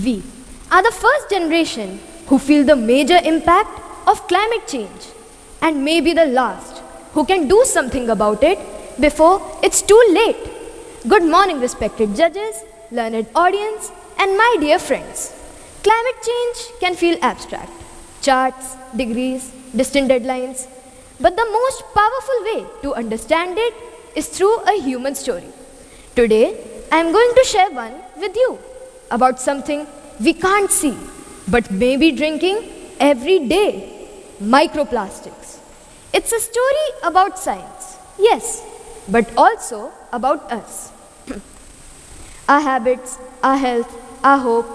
We are the first generation who feel the major impact of climate change and may be the last who can do something about it before it's too late. Good morning, respected judges, learned audience, and my dear friends. Climate change can feel abstract, charts, degrees, distant deadlines, but the most powerful way to understand it is through a human story. Today, I am going to share one with you about something we can't see, but may be drinking every day, microplastics. It's a story about science, yes, but also about us. Our habits, our health, our hope.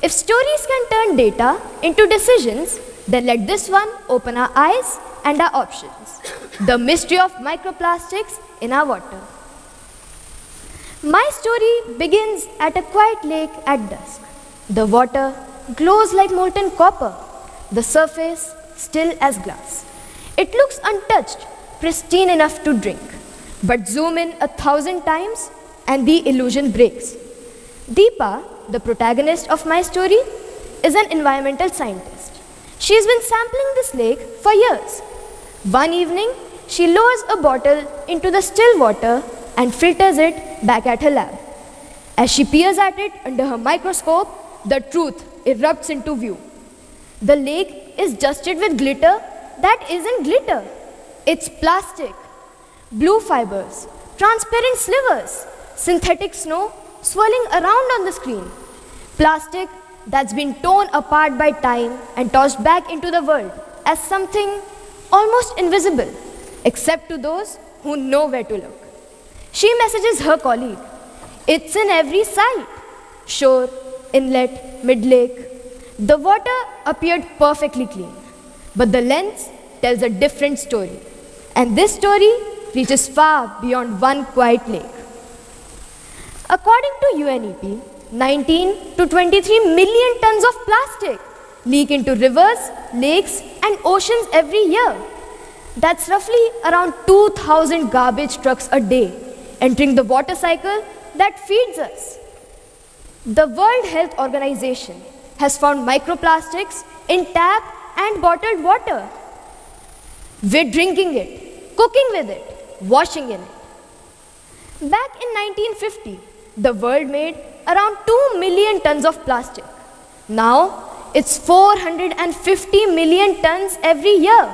If stories can turn data into decisions, then let this one open our eyes and our options. The mystery of microplastics in our water. My story begins at a quiet lake at dusk. The water glows like molten copper, the surface still as glass. It looks untouched, pristine enough to drink. But zoom in 1,000 times and the illusion breaks. Deepa, the protagonist of my story, is an environmental scientist. She's been sampling this lake for years. One evening, she lowers a bottle into the still water and filters it back at her lab. As she peers at it under her microscope, the truth erupts into view. The lake is dusted with glitter that isn't glitter. It's plastic. Blue fibers, transparent slivers, synthetic snow swirling around on the screen. Plastic that's been torn apart by time and tossed back into the world as something almost invisible, except to those who know where to look. She messages her colleague. It's in every site. Shore, inlet, mid-lake. The water appeared perfectly clean, but the lens tells a different story. And this story reaches far beyond one quiet lake. According to UNEP, 19 to 23 million tons of plastic leak into rivers, lakes, and oceans every year. That's roughly around 2,000 garbage trucks a day entering the water cycle that feeds us. The World Health Organization has found microplastics in tap and bottled water. We're drinking it, cooking with it, washing in it. Back in 1950, the world made around 2 million tons of plastic. Now, it's 450 million tons every year,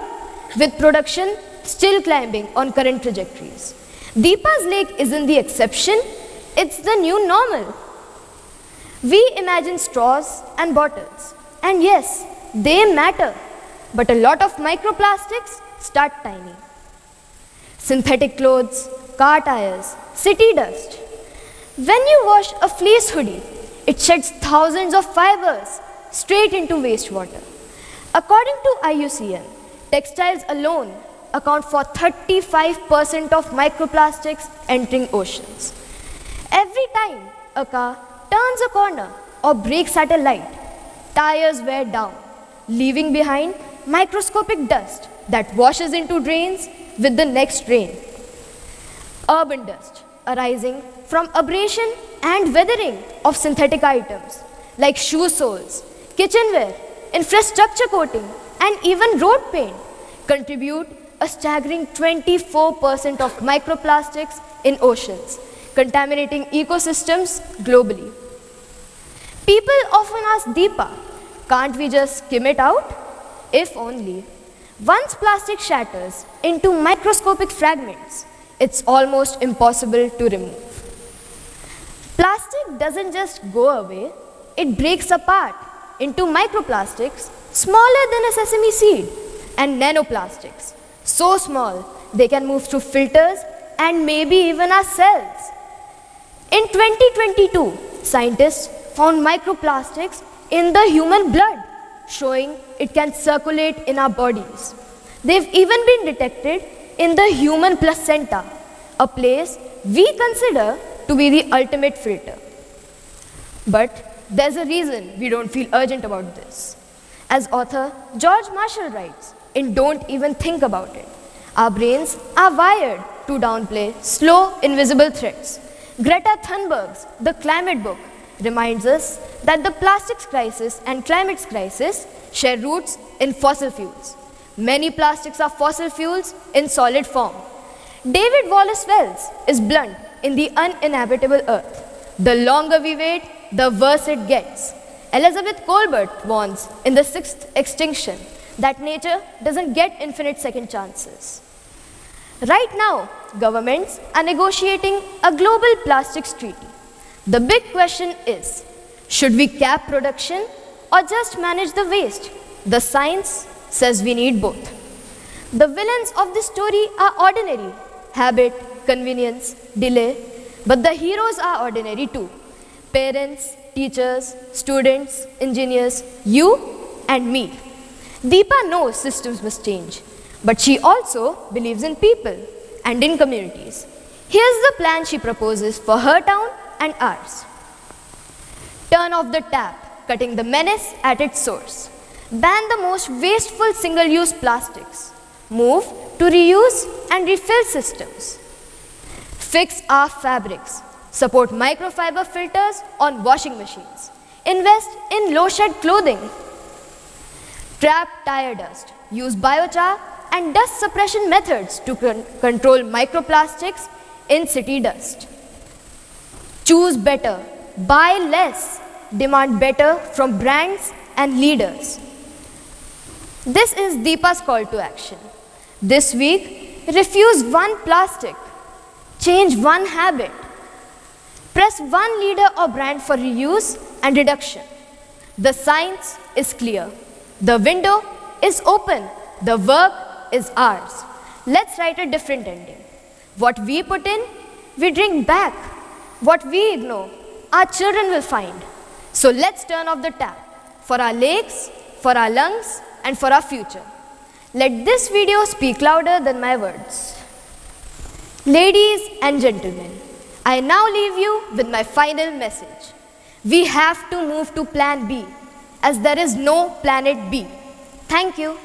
with production still climbing on current trajectories. Deepa's lake isn't the exception, it's the new normal. We imagine straws and bottles, and yes, they matter, but a lot of microplastics start tiny. Synthetic clothes, car tires, city dust. When you wash a fleece hoodie, it sheds thousands of fibers straight into wastewater. According to IUCN, textiles alone account for 35% of microplastics entering oceans. Every time a car turns a corner or brakes at a light, tires wear down, leaving behind microscopic dust that washes into drains with the next rain. Urban dust arising from abrasion and weathering of synthetic items like shoe soles, kitchenware, infrastructure coating, and even road paint contribute a staggering 24% of microplastics in oceans, contaminating ecosystems globally. People often ask Deepa, can't we just skim it out? If only. Once plastic shatters into microscopic fragments, it's almost impossible to remove. Plastic doesn't just go away, it breaks apart into microplastics smaller than a sesame seed and nanoplastics, so small they can move through filters and maybe even our cells. In 2022, scientists found microplastics in the human blood, showing it can circulate in our bodies. They've even been detected in the human placenta, a place we consider to be the ultimate filter. But there's a reason we don't feel urgent about this. As author George Marshall writes in Don't Even Think About It, our brains are wired to downplay slow, invisible threats. Greta Thunberg's The Climate Book reminds us that the plastics crisis and climate crisis share roots in fossil fuels. Many plastics are fossil fuels in solid form. David Wallace Wells is blunt in The Uninhabitable Earth. The longer we wait, the worse it gets. Elizabeth Colbert warns in The Sixth Extinction that nature doesn't get infinite second chances. Right now, governments are negotiating a global plastics treaty. The big question is, should we cap production or just manage the waste? The science says we need both. The villains of this story are ordinary: habit, convenience, delay. But the heroes are ordinary too. Parents, teachers, students, engineers, you and me. Deepa knows systems must change, but she also believes in people and in communities. Here's the plan she proposes for her town and ours. Turn off the tap, cutting the menace at its source. Ban the most wasteful single-use plastics. Move to reuse and refill systems. Fix our fabrics. Support microfiber filters on washing machines. Invest in low-shed clothing. Trap tire dust. Use biochar and dust suppression methods to control microplastics in city dust. Choose better. Buy less. Demand better from brands and leaders. This is Deepa's call to action. This week, refuse one plastic. Change one habit. Press one leader or brand for reuse and reduction. The science is clear. The window is open. The work is ours. Let's write a different ending. What we put in, we drink back. What we ignore, our children will find. So let's turn off the tap for our lakes, for our lungs, and for our future. Let this video speak louder than my words. Ladies and gentlemen, I now leave you with my final message. We have to move to Plan B, as there is no Planet B. Thank you.